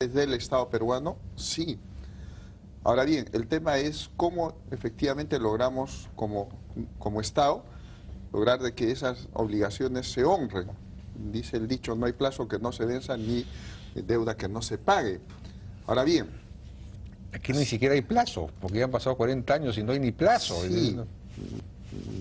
del Estado peruano, sí. Ahora bien, el tema es cómo efectivamente logramos como Estado lograr de que esas obligaciones se honren. Dice el dicho, no hay plazo que no se venza ni deuda que no se pague. Ahora bien, Aquí ni siquiera hay plazo, porque ya han pasado 40 años y no hay ni plazo. sí,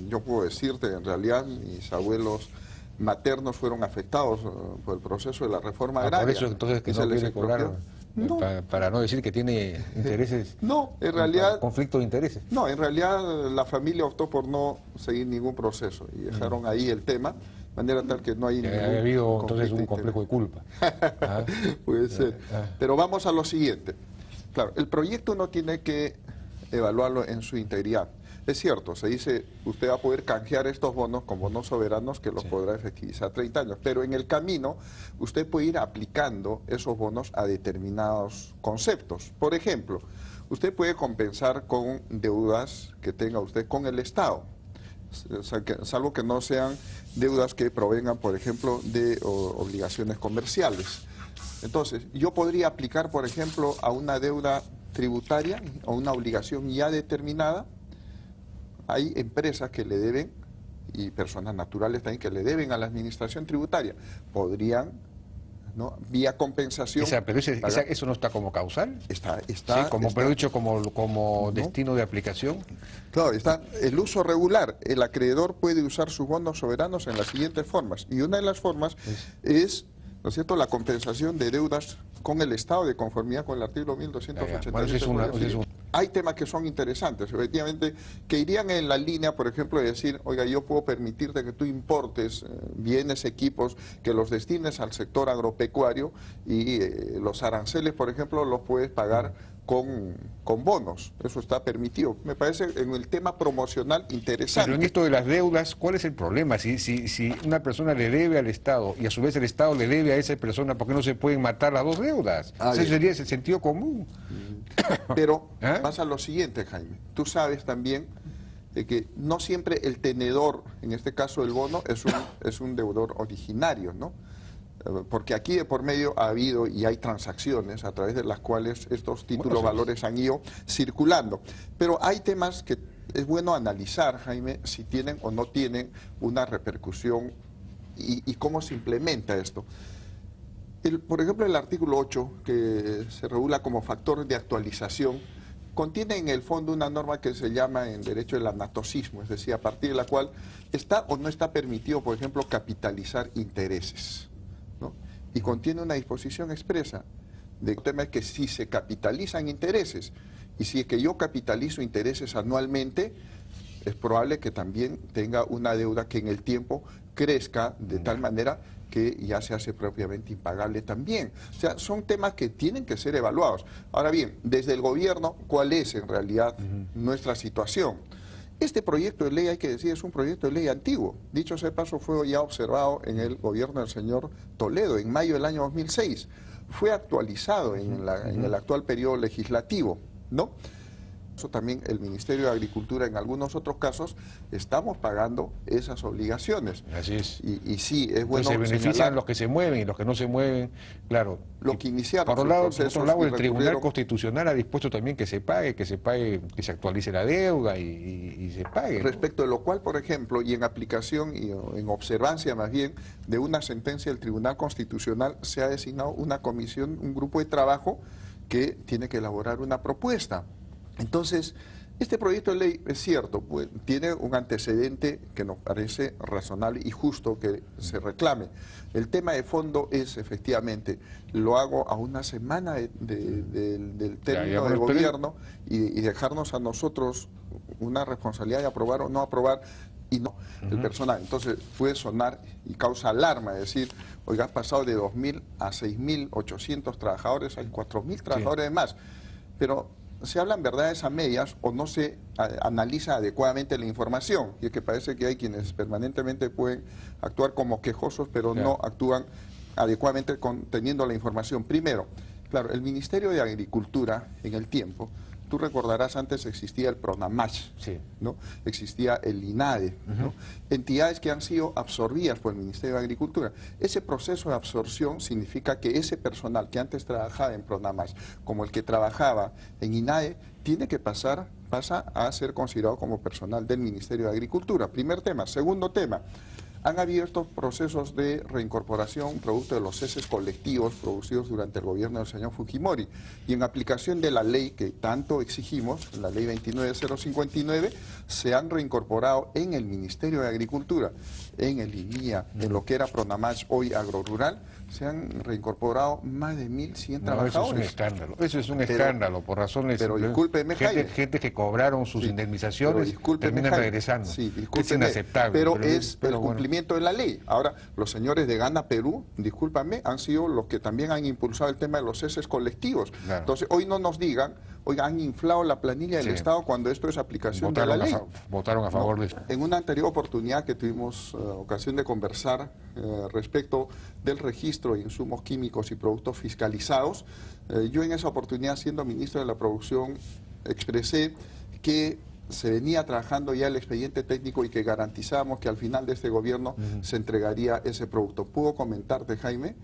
yo puedo decirte, en realidad mis abuelos maternos fueron afectados por el proceso de la reforma agraria. Por eso entonces que y no se les quiere cobrar, no. para no decir que tiene intereses, No, en realidad, conflicto de intereses. no, en realidad la familia optó por no seguir ningún proceso y dejaron ahí el tema, de manera tal que no hay Que ningún ha habido entonces conflicto un complejo de culpa. ¿Ah? Puede ser. Pero vamos a lo siguiente. Claro, el proyecto uno tiene que evaluarlo en su integridad. Es cierto, se dice, usted va a poder canjear estos bonos con bonos soberanos que los podrá efectivizar 30 años, pero en el camino usted puede ir aplicando esos bonos a determinados conceptos. Por ejemplo, usted puede compensar con deudas que tenga usted con el Estado, salvo que no sean deudas que provengan, por ejemplo, de obligaciones comerciales. Entonces, yo podría aplicar, por ejemplo, a una deuda tributaria, a una obligación ya determinada. Hay empresas que le deben, y personas naturales también, que le deben a la administración tributaria. Podrían, ¿no?, vía compensación... Pero eso no está como causal. Está, ¿Sí? Pero dicho como ¿no?, destino de aplicación. Claro, está el uso regular. El acreedor puede usar sus bonos soberanos en las siguientes formas. Y una de las formas es, ¿no es cierto?, la compensación de deudas con el Estado de conformidad con el artículo 1287. Hay temas que son interesantes, efectivamente, que irían en la línea, por ejemplo, de decir, oiga, yo puedo permitirte que tú importes bienes, equipos, que los destines al sector agropecuario y los aranceles, por ejemplo, los puedes pagar con bonos. Eso está permitido. Me parece en el tema promocional interesante. Pero en esto de las deudas, ¿cuál es el problema? Si una persona le debe al Estado y a su vez el Estado le debe a esa persona, ¿por qué no se pueden matar las dos deudas? Ese sería ese sentido común. Pero pasa lo siguiente, Jaime. Tú sabes también de que no siempre el tenedor, en este caso el bono, es un deudor originario, ¿no? Porque aquí de por medio ha habido y hay transacciones a través de las cuales estos títulos valores han ido circulando. Pero hay temas que es bueno analizar, Jaime, si tienen o no tienen una repercusión y cómo se implementa esto. Por ejemplo, el artículo 8, que se regula como factor de actualización, contiene en el fondo una norma que se llama en derecho el anatocismo, es decir, a partir de la cual está o no está permitido, por ejemplo, capitalizar intereses, ¿no? Y contiene una disposición expresa de tema que si se capitalizan intereses y si es que yo capitalizo intereses anualmente, es probable que también tenga una deuda que en el tiempo crezca de tal manera que ya se hace propiamente impagable también. O sea, son temas que tienen que ser evaluados. Ahora bien, desde el gobierno, ¿cuál es en realidad nuestra situación? Este proyecto de ley, hay que decir, es un proyecto de ley antiguo. Dicho sea de paso, fue ya observado en el gobierno del señor Toledo, en mayo del año 2006. Fue actualizado en el actual periodo legislativo, ¿no? Eso también el Ministerio de Agricultura, en algunos otros casos, estamos pagando esas obligaciones. Así es. Y sí, es bueno se benefician señalar los que se mueven y los que no se mueven, claro. Lo que iniciaron. Por otro lado, el Tribunal Constitucional ha dispuesto también que se pague, que se actualice la deuda y se pague, ¿no? Respecto de lo cual, por ejemplo, y en aplicación y en observancia más bien de una sentencia del Tribunal Constitucional, se ha designado una comisión, un grupo de trabajo que tiene que elaborar una propuesta. Entonces, este proyecto de ley, es cierto, pues, tiene un antecedente que nos parece razonable y justo que se reclame. El tema de fondo es, efectivamente, lo hago a una semana del término del gobierno y dejarnos a nosotros una responsabilidad de aprobar o no aprobar y no el personal. Entonces puede sonar y causa alarma, es decir, oiga, ha pasado de 2.000 a 6.800 trabajadores, hay 4.000 trabajadores más, pero se hablan verdades a medias o no se analiza adecuadamente la información, y es que parece que hay quienes permanentemente pueden actuar como quejosos, pero no actúan adecuadamente teniendo la información. Primero, claro, el Ministerio de Agricultura en el tiempo Tú recordarás, antes existía el PRONAMASH, Sí. ¿no? Existía el INADE, ¿no? Entidades que han sido absorbidas por el Ministerio de Agricultura. Ese proceso de absorción significa que ese personal que antes trabajaba en PRONAMASH, como el que trabajaba en INADE, pasa a ser considerado como personal del Ministerio de Agricultura. Primer tema. Segundo tema. Han abierto procesos de reincorporación producto de los ceses colectivos producidos durante el gobierno del señor Fujimori. Y en aplicación de la ley que tanto exigimos, la ley 29059, se han reincorporado en el Ministerio de Agricultura, en el INIA, en lo que era PRONAMASH, hoy Agrorural, se han reincorporado más de 1.100 trabajadores. Eso es un escándalo, eso es un escándalo, por razones... Pero discúlpeme, Jaime. Gente que cobraron sus indemnizaciones terminan Jaime, regresando. Sí, es inaceptable. Pero es el cumplimiento de la ley. Ahora, los señores de Gana Perú, discúlpame, han sido los que también han impulsado el tema de los ceses colectivos. Claro. Entonces, hoy no nos digan, oiga, han inflado la planilla del Estado cuando esto es aplicación de la ley. Votaron a favor de eso. En una anterior oportunidad que tuvimos ocasión de conversar respecto del registro de insumos químicos y productos fiscalizados, yo en esa oportunidad, siendo ministro de la Producción, expresé que se venía trabajando ya el expediente técnico y que garantizamos que al final de este gobierno se entregaría ese producto. ¿Puedo comentarte, Jaime,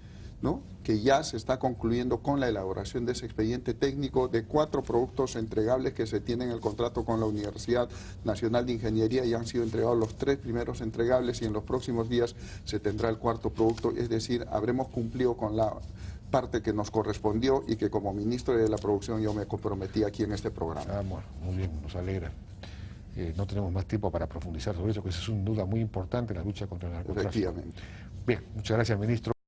¿no?, que ya se está concluyendo con la elaboración de ese expediente técnico de 4 productos entregables que se tienen en el contrato con la Universidad Nacional de Ingeniería, y han sido entregados los 3 primeros entregables y en los próximos días se tendrá el 4º producto? Es decir, habremos cumplido con la parte que nos correspondió y que como ministro de la Producción yo me comprometí aquí en este programa. Bueno, muy bien, nos alegra. No tenemos más tiempo para profundizar sobre eso, que eso es una duda muy importante en la lucha contra el narcotráfico. Efectivamente. Bien, muchas gracias, ministro.